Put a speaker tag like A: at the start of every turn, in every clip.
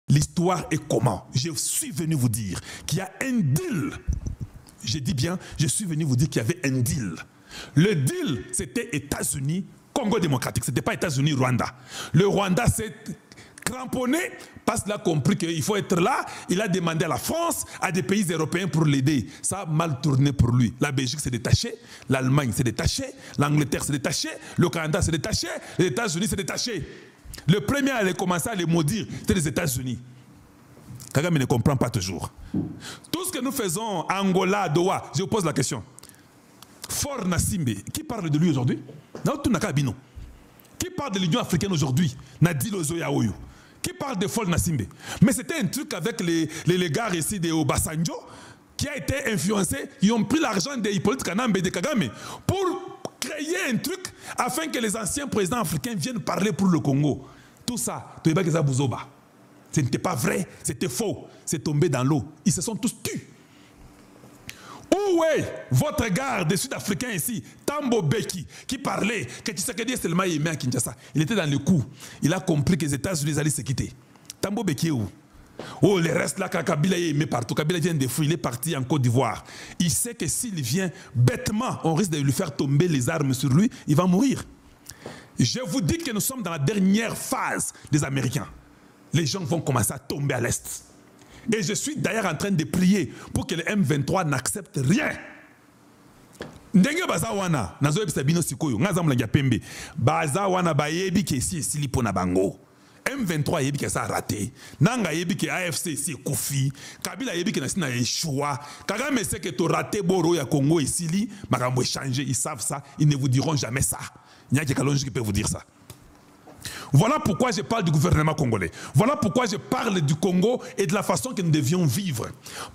A: L'histoire est comment? Je suis venu vous dire qu'il y a un deal. Je dis bien, je suis venu vous dire qu'il y avait un deal. Le deal, c'était États-Unis, Congo démocratique. Ce n'était pas États-Unis, Rwanda. Le Rwanda s'est cramponné parce qu'il a compris qu'il faut être là. Il a demandé à la France, à des pays européens pour l'aider. Ça a mal tourné pour lui. La Belgique s'est détachée, l'Allemagne s'est détachée, l'Angleterre s'est détachée, le Canada s'est détaché, les États-Unis s'est détaché. Le premier à commencer à les maudire, c'était les États-Unis. Kagame ne comprend pas toujours. Tout ce que nous faisons, Angola, Doha, je vous pose la question. Faure Gnassingbe, qui parle de lui aujourd'hui? Qui parle de l'Union africaine aujourd'hui? Nadilo Zoyaoyo. Qui parle de Faure Gnassingbe? Mais c'était un truc avec les gars ici de Obasanjo qui a été influencé. Ils ont pris l'argent des Hippolyte Kanambe et de Kagame pour créer un truc afin que les anciens présidents africains viennent parler pour le Congo. Tout ça, ce n'était pas vrai, c'était faux. C'est tombé dans l'eau. Ils se sont tous tus. Où est votre gars des Sud-Africains ici, Thabo Mbeki, qui parlait que Tshisekedi est seulement aimé à Kinshasa? Il était dans le coup. Il a compris que les États-Unis allaient se quitter. Thabo Mbeki est où? Oh, le reste là, Kabila est aimé partout. Kabila vient de fouiller, il est parti en Côte d'Ivoire. Il sait que s'il vient bêtement, on risque de lui faire tomber les armes sur lui, il va mourir. Je vous dis que nous sommes dans la dernière phase des Américains. Les gens vont commencer à tomber à l'Est. Et je suis d'ailleurs en train de prier pour que le M23 n'accepte rien. Ndenge bazawana, nazo ebisa bino sikoyo, ngazamula pembe. Bazawana bayebi ke si silipo na bango. M23 yebi ke ça a raté. Nanga yebi ke AFC si koufi. Kabila yebi ke na échoua. Kagame sait que tu raté boro ya Congo et Sili, makambo échangé, ils savent ça, ils ne vous diront jamais ça. Il n'y a que Kalonji qui peut vous dire ça. Voilà pourquoi je parle du gouvernement congolais. Voilà pourquoi je parle du Congo et de la façon que nous devions vivre.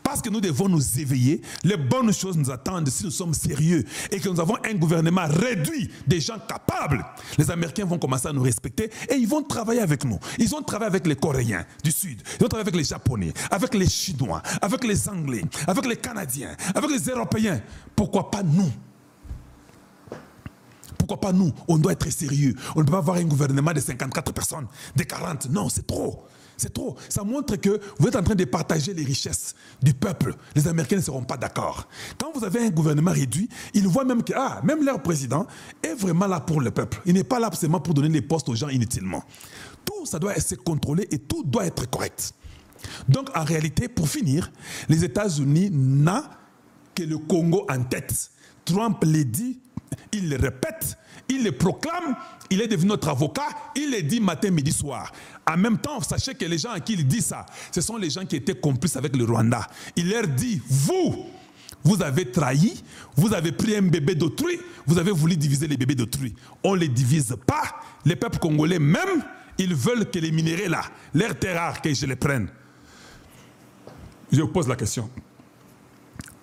A: Parce que nous devons nous éveiller. Les bonnes choses nous attendent si nous sommes sérieux et que nous avons un gouvernement réduit, des gens capables. Les Américains vont commencer à nous respecter et ils vont travailler avec nous. Ils ont travaillé avec les Coréens du Sud, ils ont travaillé avec les Japonais, avec les Chinois, avec les Anglais, avec les Canadiens, avec les Européens. Pourquoi pas nous? Pourquoi pas nous? On doit être sérieux. On ne peut pas avoir un gouvernement de 54 personnes, de 40. Non, c'est trop. C'est trop. Ça montre que vous êtes en train de partager les richesses du peuple. Les Américains ne seront pas d'accord. Quand vous avez un gouvernement réduit, ils voient même que même leur président est vraiment là pour le peuple. Il n'est pas là seulement pour donner les postes aux gens inutilement. Tout ça doit être contrôlé et tout doit être correct. Donc en réalité, pour finir, les États-Unis n'ont que le Congo en tête. Trump l'a dit, il le répète, il le proclame, il est devenu notre avocat, il le dit matin, midi, soir. En même temps, sachez que les gens à qui il dit ça, ce sont les gens qui étaient complices avec le Rwanda. Il leur dit, vous avez trahi, vous avez pris un bébé d'autrui, vous avez voulu diviser les bébés d'autrui. On ne les divise pas. Les peuples congolais même, ils veulent que les minéraux là, leurs terres rares, que je les prenne. Je vous pose la question.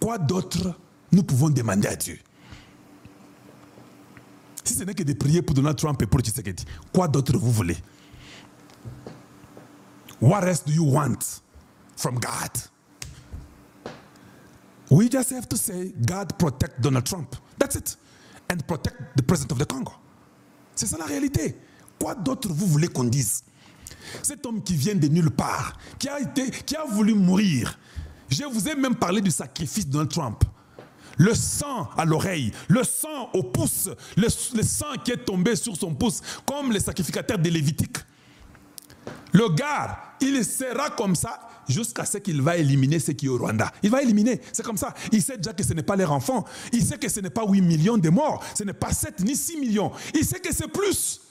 A: Quoi d'autre nous pouvons demander à Dieu? Si ce n'est que de prier pour Donald Trump et pour Tshisekedi, quoi d'autre vous voulez? What else do you want from God? We just have to say, God protect Donald Trump. That's it. And protect the president of the Congo. C'est ça la réalité. Quoi d'autre vous voulez qu'on dise? Cet homme qui vient de nulle part, qui a voulu mourir. Je vous ai même parlé du sacrifice de Donald Trump. Le sang à l'oreille, le sang au pouce, le sang qui est tombé sur son pouce, comme les sacrificateurs de Lévitique. Le gars, il sera comme ça jusqu'à ce qu'il va éliminer ce qui est au Rwanda. Il va éliminer, c'est comme ça. Il sait déjà que ce n'est pas leur enfant. Il sait que ce n'est pas 8 millions de morts, ce n'est pas 7 ni 6 millions. Il sait que c'est plus.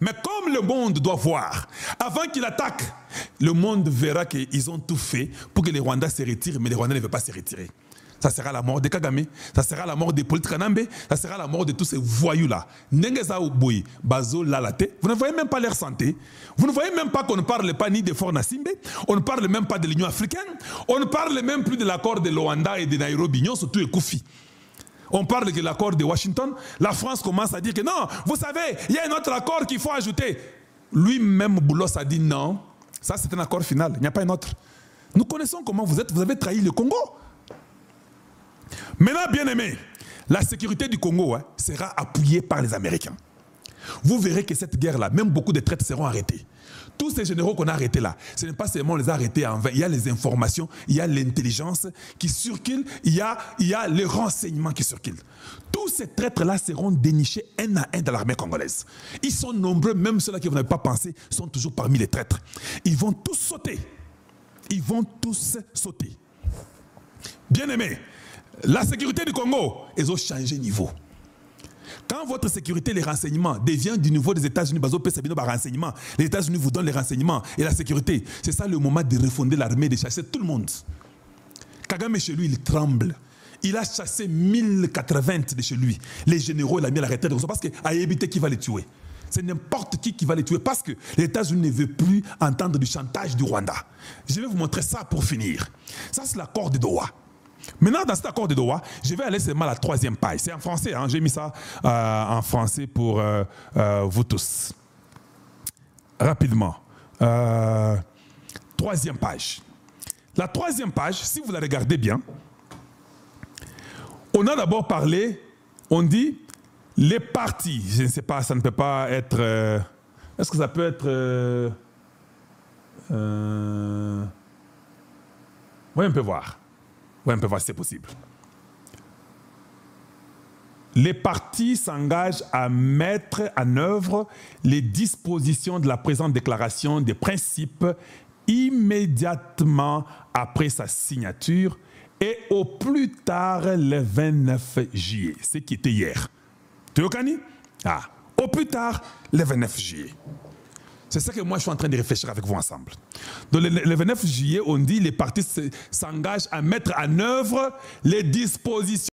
A: Mais comme le monde doit voir, avant qu'il attaque, le monde verra qu'ils ont tout fait pour que les Rwandais se retirent, mais les Rwandais ne veulent pas se retirer. Ça sera la mort de Kagame, ça sera la mort de Hippolyte Kanambe, ça sera la mort de tous ces voyous-là. Vous ne voyez même pas leur santé. Vous ne voyez même pas qu'on ne parle pas ni de Faure Gnassingbe, on ne parle même pas de l'Union africaine, on ne parle même plus de l'accord de Luanda et de Nairobi, surtout le Koufi. On parle de l'accord de Washington. La France commence à dire que non, vous savez, il y a un autre accord qu'il faut ajouter. Lui-même, Boulos a dit non, ça c'est un accord final, il n'y a pas un autre. Nous connaissons comment vous êtes, vous avez trahi le Congo. Maintenant, bien aimé, la sécurité du Congo sera appuyée par les Américains. Vous verrez que cette guerre-là, même beaucoup de traites seront arrêtés. tous ces généraux qu'on a arrêtés là, ce n'est pas seulement les arrêter en vain. Il y a les informations, il y a l'intelligence qui circule, il y a les renseignements qui circulent. Tous ces traîtres-là seront dénichés un à un dans l'armée congolaise. Ils sont nombreux, même ceux-là qui vous n'avez pas pensé, sont toujours parmi les traîtres. Ils vont tous sauter. Ils vont tous sauter. Bien aimé, la sécurité du Congo, ils ont changé de niveau. Quand votre sécurité, les renseignements, devient du niveau des États-Unis, les États-Unis vous donnent les renseignements et la sécurité, c'est ça le moment de refonder l'armée, de chasser tout le monde. Kagame, chez lui, il tremble. Il a chassé 1080 de chez lui. Les généraux, il a mis à la retraite parce qu'à éviter qui va les tuer. C'est n'importe qui va les tuer parce que les États-Unis ne veulent plus entendre du chantage du Rwanda. Je vais vous montrer ça pour finir. Ça, c'est l'accord de Doha. Maintenant, dans cet accord de Doha, je vais aller seulement à la 3e page. C'est en français, hein? J'ai mis ça en français pour vous tous. Rapidement. 3e page. La 3e page, si vous la regardez bien, on a d'abord parlé, on dit les partis. Je ne sais pas, ça ne peut pas être... Est-ce que ça peut être... Oui, on peut voir. Oui, on peut voir si c'est possible. Les partis s'engagent à mettre en œuvre les dispositions de la présente déclaration des principes immédiatement après sa signature et au plus tard le 29 juillet, ce qui était hier. Théokani? Ah, au plus tard le 29 juillet. C'est ça que moi je suis en train de réfléchir avec vous ensemble. Donc le 29 juillet, on dit les partis s'engagent à mettre en œuvre les dispositions